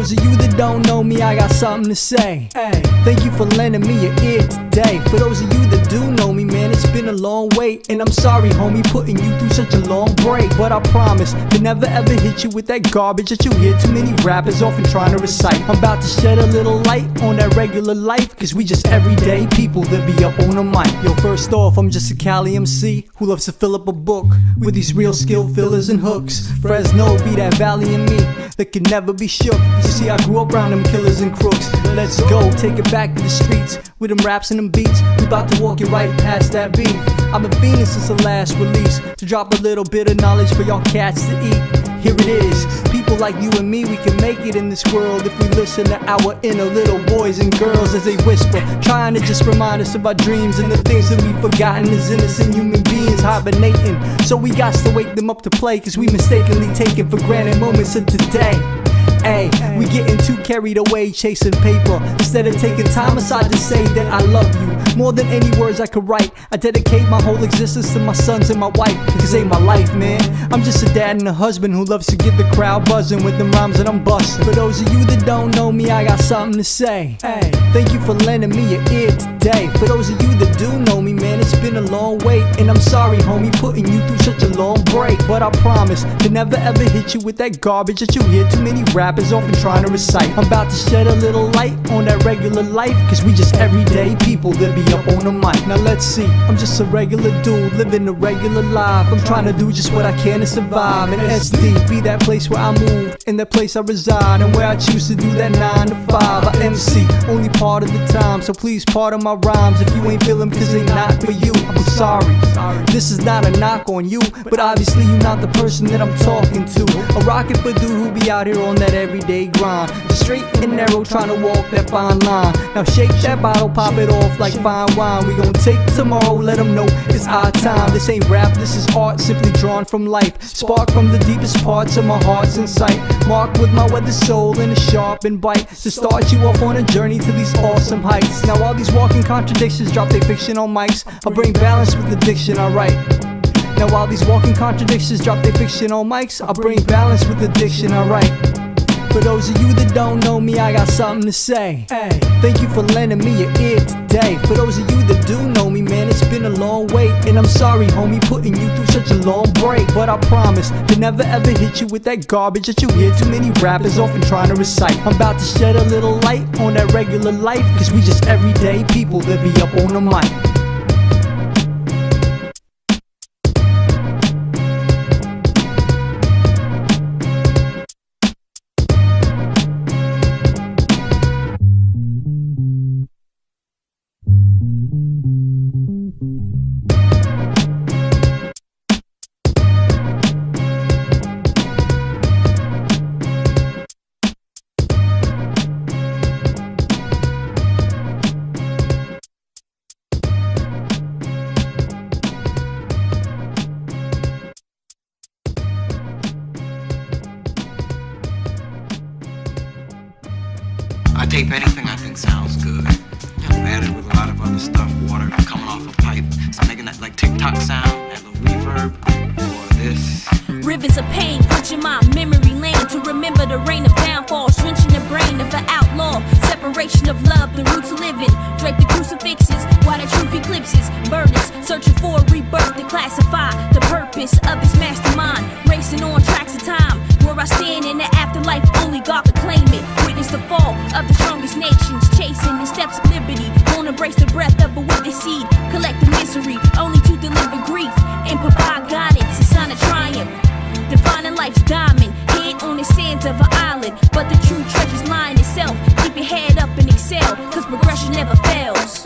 those of you that don't know me, I got something to say. Hey, thank you for lending me your ear today. For those of you that do know me, man, it's been a long wait. And I'm sorry, homie, putting you through such a long break. But I promise to never ever hit you with that garbage that you hear too many rappers often trying to recite. I'm about to shed a little light on that regular life, cause we just everyday people that be up on the mic. Yo, first off, I'm just a Cali MC who loves to fill up a book with these real skill fillers and hooks. Fresno be that valley in me that can never be shook. You see, I grew up around them killers and crooks. Let's go, take it back to the streets with them raps and them beats. We about to walk you right past that beat. I've been fiending since the last release to drop a little bit of knowledge for y'all cats to eat. Here it is, people like you and me, we can make it in this world if we listen to our inner little boys and girls as they whisper, trying to just remind us of our dreams and the things that we've forgotten as innocent human beings hibernating. So we got to wake them up to play, cause we mistakenly taken for granted moments of today. Ay, we getting too carried away chasing paper instead of taking time aside to say that I love you more than any words I could write. I dedicate my whole existence to my sons and my wife, cause they my life, man. I'm just a dad and a husband who loves to get the crowd buzzing with them rhymes that I'm busting. For those of you that don't know me, I got something to say. Hey, thank you for lending me your ear today. For those of you that do know me, man, it's been a long wait. And I'm sorry, homie, putting you through such a long break. But I promise to never ever hit you with that garbage that you hear too many rappers often trying to recite. I'm about to shed a little light on that regular life, cause we just everyday people that be up on the mic. Now let's see, I'm just a regular dude living a regular life. I'm trying to do just what I can to survive. And SD be that place where I move, in that place I reside, and where I choose to do that 9 to 5. I MC only part of the time, so please pardon my rhymes if you ain't feeling cause they not for you. I'm sorry, this is not a knock on you, but obviously you're not the person that I'm talking to. A rocket for dude who be out here on that everyday grind, just straight and narrow trying to walk that fine line. Now shake that bottle, pop it off like fine wine. We gon' take tomorrow, let them know it's our time. This ain't rap, this is art, simply drawn from life, spark from the deepest parts of my heart's insight, marked with my weathered soul and a sharpened bite, to start you off on a journey to these awesome heights. Now all these walking contradictions drop their fiction on mics, I bring balance with the diction I write. Now all these walking contradictions drop their fiction on mics, I bring balance with the diction I write. For those of you that don't know me, I got something to say. Hey, thank you for lending me your ear today. For those of you that do know me, man, it's been a long wait. And I'm sorry, homie, putting you through such a long break. But I promise to never ever hit you with that garbage that you hear too many rappers often trying to recite. I'm about to shed a little light on that regular life, cause we just everyday people that be up on the mic. I tape anything I think sounds good. I'm added with a lot of other stuff, water coming off a pipe, so making that like tick-tock sound, add a little reverb, or this. Rivers of pain punching my memory lane to remember the rain of downfall, drenching the brain of an outlaw. Separation of love, the roots of living, drape the crucifixes while the truth eclipses. Burdens, searching for a rebirth to classify the purpose of this mastermind. Racing on tracks of time, where I stand in the afterlife, only God could claim it. Witness the fall of the strongest nations, chasing the steps of liberty. Won't embrace the breath of a wicked seed, collect the misery, only to deliver grief and provide guidance, a sign of triumph. Defining life's diamond, hid on the sands of an island, but the true treasure's lying itself. Keep your head up and excel, cause progression never fails.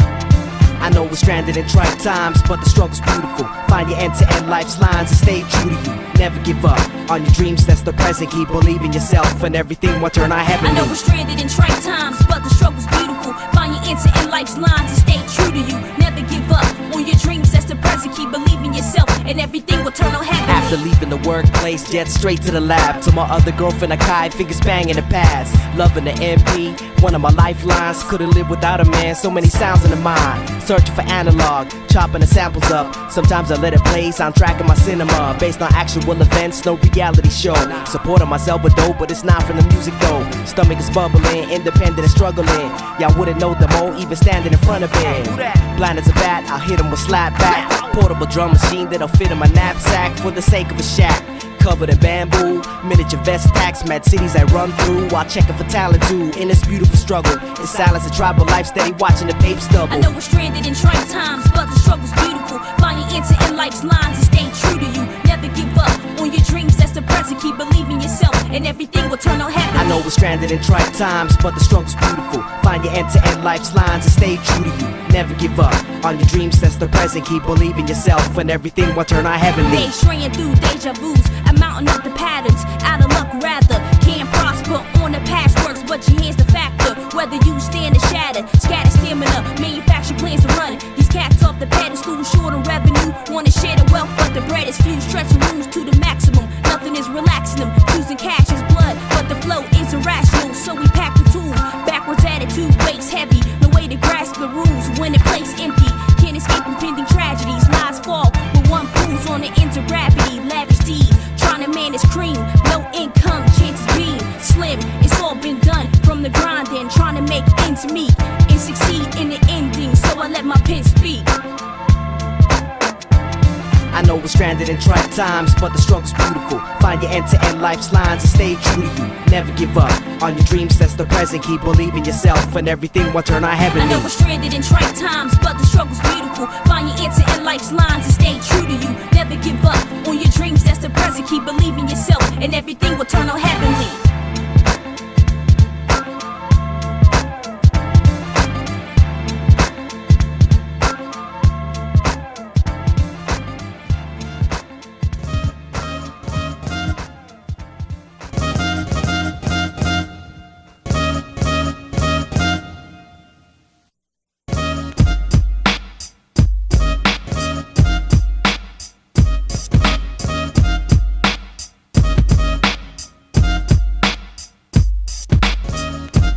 I know we're stranded in trite times, but the struggle's beautiful. Find your end-to-end life's lines and stay true to you. Never give up on your dreams, that's the present. Keep believing yourself and everything will turn out heavenly. I know we're stranded in trite times, but the struggle's beautiful. Find your end-to-end life's lines and stay true to you. Never give up on your dreams, that's the present. Keep believing yourself and everything will turn out heavenly. After leaving the workplace, jet straight to the lab. To my other girlfriend, a Kai, fingers banging the pads. Loving the MP, one of my lifelines. Couldn't live without a man, so many sounds in the mind. Searching for analog, chopping the samples up. Sometimes I let it play, soundtracking my cinema. Based on actual events, no reality show. Supporting myself with dope, but it's not from the music though. Stomach is bubbling, independent and struggling. Y'all wouldn't know the mo, even standing in front of it. Blind as a bat, I'll hit him with slap back. Portable drum machine that'll fit in my knapsack for the sake of a shack. Covered in bamboo, miniature vest stacks, mad cities I run through while checking for talent too. In this beautiful struggle, in silence and tribal life, steady watching the papes double. I know we're stranded in trying times, but the struggle's beautiful. Find your answer in life's lines and stay true to you. Never give up on your dreams, that's the present. Keep believing yourself and everything will turn out happy. I know we're stranded in trying times, but the struggle's beautiful. Find your end-to-end life's lines and stay true to you. Never give up on your dreams, that's the present. Keep believing yourself and everything will turn out heavenly. They straying through deja vus, a mountain of the patterns. Out of luck rather, can't prosper on the past works, but your hands the factor. Whether you stand or shatter, scatter stamina, manufacture plans to run. These cats off the pedestal, short on revenue. Wanna share the wealth, but the bread is few. Stretching rooms to the maximum, nothing is relaxing them. Choosing cash is blood, but the flow is irrational. So we pack the tool, backwards attitude, weights heavy. No way to grasp the rules when the place empty. Can't escape impending tragedies, lies fall. But one pulls on the intergravity, lavish deed. Trying to manage cream, no income, chances being slim. It's all been done from the grind and trying to make ends meet and succeed in the ending. So I let my pen speak. I know we're stranded in trying times, but the struggle's beautiful. Find your end-to-end life's lines and stay true to you. Never give up on your dreams, that's the present. Keep believing yourself and everything will turn out heavenly. I know we're stranded in trying times, but the struggle's beautiful. Find your answer in life's lines and stay true to you. Never give up on your dreams, that's the present. Keep believing yourself and everything will turn out heavenly.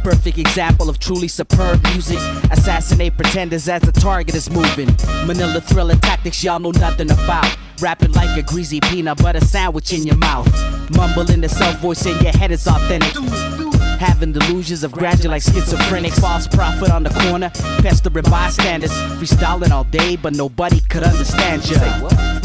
Perfect example of truly superb music. Assassinate pretenders as the target is moving. Manila thriller tactics y'all know nothing about. Rapping like a greasy peanut butter sandwich in your mouth. Mumbling the self voice in your head is authentic. Having delusions of grandeur like schizophrenics. False prophet on the corner, pestering bystanders. Freestyling all day, but nobody could understand ya.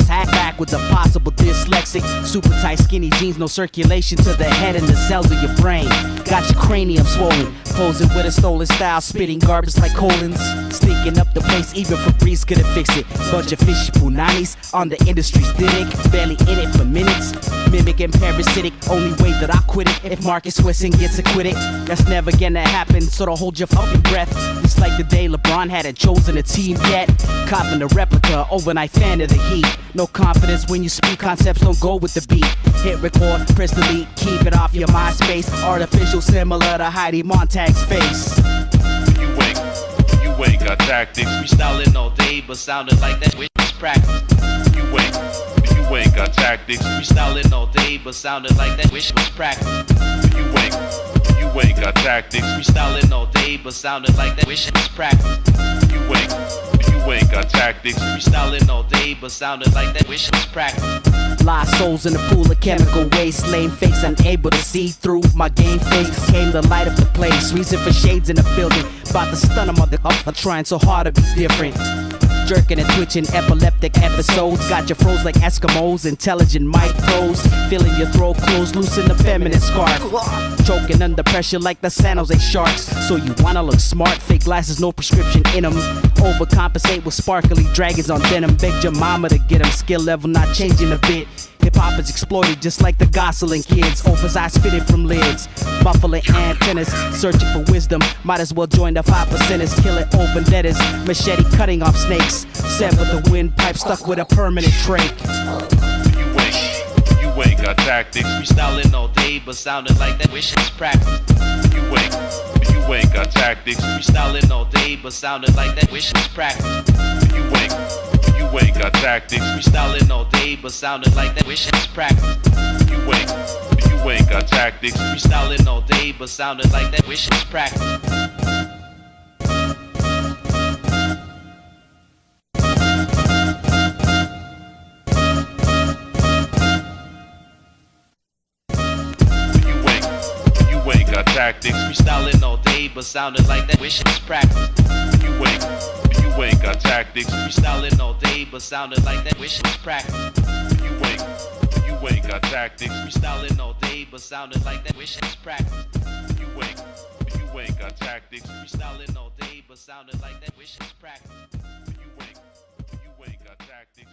Hat backwards, a possible dyslexic. Super tight skinny jeans, no circulation to the head and the cells of your brain. Got your cranium swollen, posing with a stolen style, spitting garbage like colons. Sneaking up the place, even Febreze couldn't fix it. Bunch of fishy punanis on the industry's dick. Barely in it for minutes. Mimicking parasitic, only way that I quit it if Marcus Wesson gets acquitted. That's never gonna happen, so don't hold your fucking breath. It's like the day LeBron hadn't chosen a team yet. Copping the replica, overnight fan of the Heat. No confidence when you speak, concepts don't go with the beat. Hit record, press delete, keep it off your MySpace. Artificial similar to Heidi Montag's face. You ain't got tactics. Freestyling all day, but sounding like that which was practice. You ain't got tactics. Freestyling all day, but sounding like that which was practice. You ain't got tactics. Freestyling all day, but sounding like that which was practice. You ain't got tactics. Freestyling all day, but sounding like that which was practice. Lost souls in a pool of chemical waste. Lame fakes unable to see through my game face. Came the light of the place. Reason for shades in the building. About to stun a motherfucker trying so hard to be different. Jerking and twitching epileptic episodes. Got you froze like Eskimos. Intelligent mic pros. Feeling your throat closed. Loosen the feminine scarf. Choking under pressure like the San Jose Sharks. So you wanna look smart. Fake glasses, no prescription in them. Overcompensate with sparkly dragons on denim. Begged your mama to get them. Skill level not changing a bit. Hip-hop is exploited just like the Gosselin kids. Oversized fitted from lids. Buffalo antennas, searching for wisdom. Might as well join the 5%ers. Killing open debtors. Machete cutting off snakes. Sever the windpipe stuck with a permanent trach. You ain't got tactics. Freestyling all day, but sounding like that wish is practice. You ain't got tactics. Freestyling all day, but sounding like that wish is practice. You You ain't got tactics. Freestyling all day, but sounding like that wish it's practice. You ain't got tactics. Freestyling all day, but sounding like that wish it's practice. You ain't got tactics. Freestyling all day, but sounding like that wish it's practice. You ain't got tactics. Freestyling all day, but sounding like that wish it's practice. You ain't got tactics. Freestyling all day, but sounding like that wish it's practice. You ain't got tactics. Freestyling all day, but sounding like that wish it's practice. You ain't got tactics.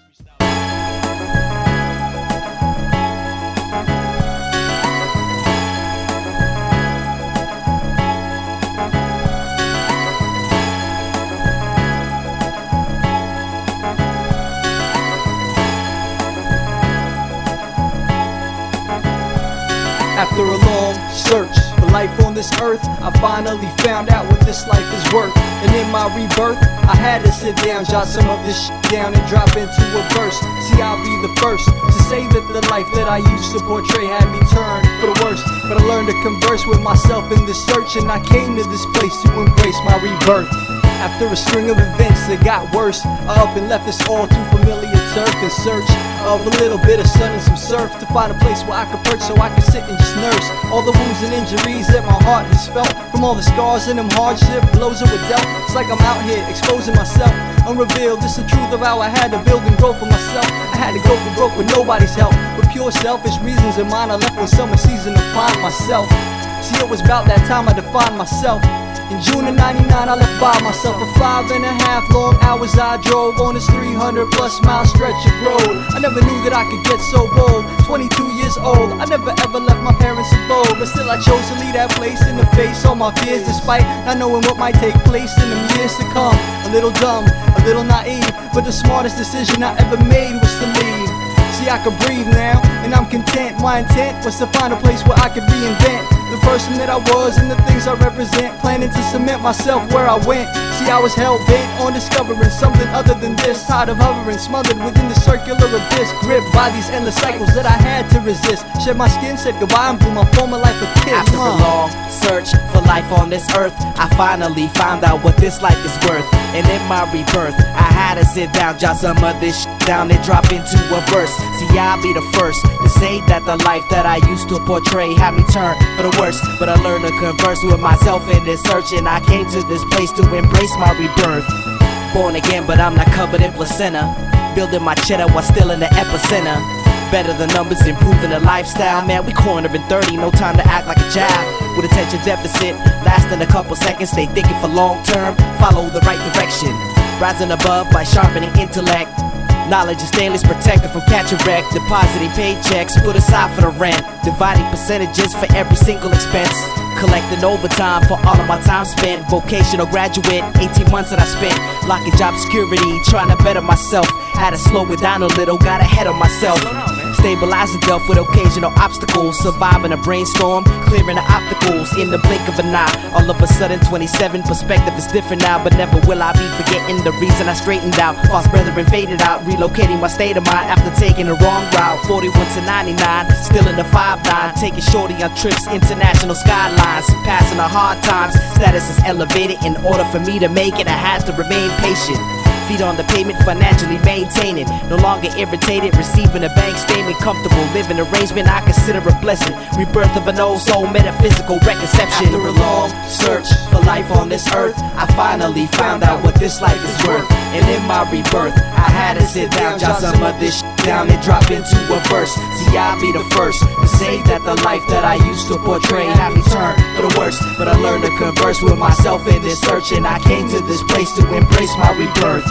After a long search for life on this earth, I finally found out what this life is worth. And in my rebirth, I had to sit down, jot some of this shit down and drop into a verse. See, I'll be the first to say that the life that I used to portray had me turned for the worst. But I learned to converse with myself in this search, and I came to this place to embrace my rebirth. After a string of events that got worse, I up and left this all too familiar turf in search of a little bit of sun and some surf, to find a place where I could perch so I could sit and just nurse all the wounds and injuries that my heart has felt from all the scars and them hardship blows that were dealt. It's like I'm out here exposing myself unrevealed. It's the truth of how I had to build and grow for myself. I had to go for broke with nobody's help, with pure selfish reasons in mind. I left one summer season to find myself. See, it was about that time I defined myself. In June of '99, I left by myself. For 5.5 long hours I drove on this 300+ mile stretch of road. I never knew that I could get so bold. 22 years old, I never ever left my parents' abode, but still I chose to leave that place in the face all my fears, despite not knowing what might take place in the years to come. A little dumb, a little naive, but the smartest decision I ever made was to leave. See, I can breathe now, and I'm content. My intent was to find a place where I could reinvent the person that I was and the things I represent, planning to cement myself where I went. See, I was hell-bent on discovering something other than this, tired of hovering, smothered within the circular abyss, gripped by these endless cycles that I had to resist. Shed my skin, said goodbye, and blew my former life a kiss. After a long search for life on this earth, I finally found out what this life is worth. And in my rebirth, I had to sit down, jot some of this shit down and drop into a verse. See, I'll be the first to say that the life that I used to portray had me turned for the worst. But I learned to converse with myself in this search, and I came to this place to embrace my rebirth. Born again, but I'm not covered in placenta. Building my cheddar while still in the epicenter. Better the numbers, improving the lifestyle. Man, we cornering 30, no time to act like a child. With attention deficit, lasting a couple seconds. Stay thinking for long term, follow the right direction. Rising above by sharpening intellect. Knowledge is stainless, protected from catching wreck. Depositing paychecks, put aside for the rent. Dividing percentages for every single expense. Collecting overtime for all of my time spent. Vocational graduate, 18 months that I spent locking job security, trying to better myself. Had to slow it down a little, got ahead of myself. Stabilizing dealt with occasional obstacles. Surviving a brainstorm, clearing the obstacles in the blink of an eye. All of a sudden 27, perspective is different now. But never will I be forgetting the reason I straightened out. False brethren faded out, relocating my state of mind after taking the wrong route. 41 to 99, still in the 5-9. Taking shorty on trips, international skylines. Passing the hard times, status is elevated. In order for me to make it, I had to remain patient. Feet on the pavement, financially maintaining. No longer irritated, receiving a bank statement. Comfortable living arrangement, I consider a blessing. Rebirth of an old soul, metaphysical reconception. After a long search for life on this earth, I finally found out what this life is worth. And in my rebirth, I had to sit down, jot some of this shit down and drop into a verse. See, I'll be the first to say that the life that I used to portray had me turned for the worst. But I learned to converse with myself in this search, and I came to this place to embrace my rebirth.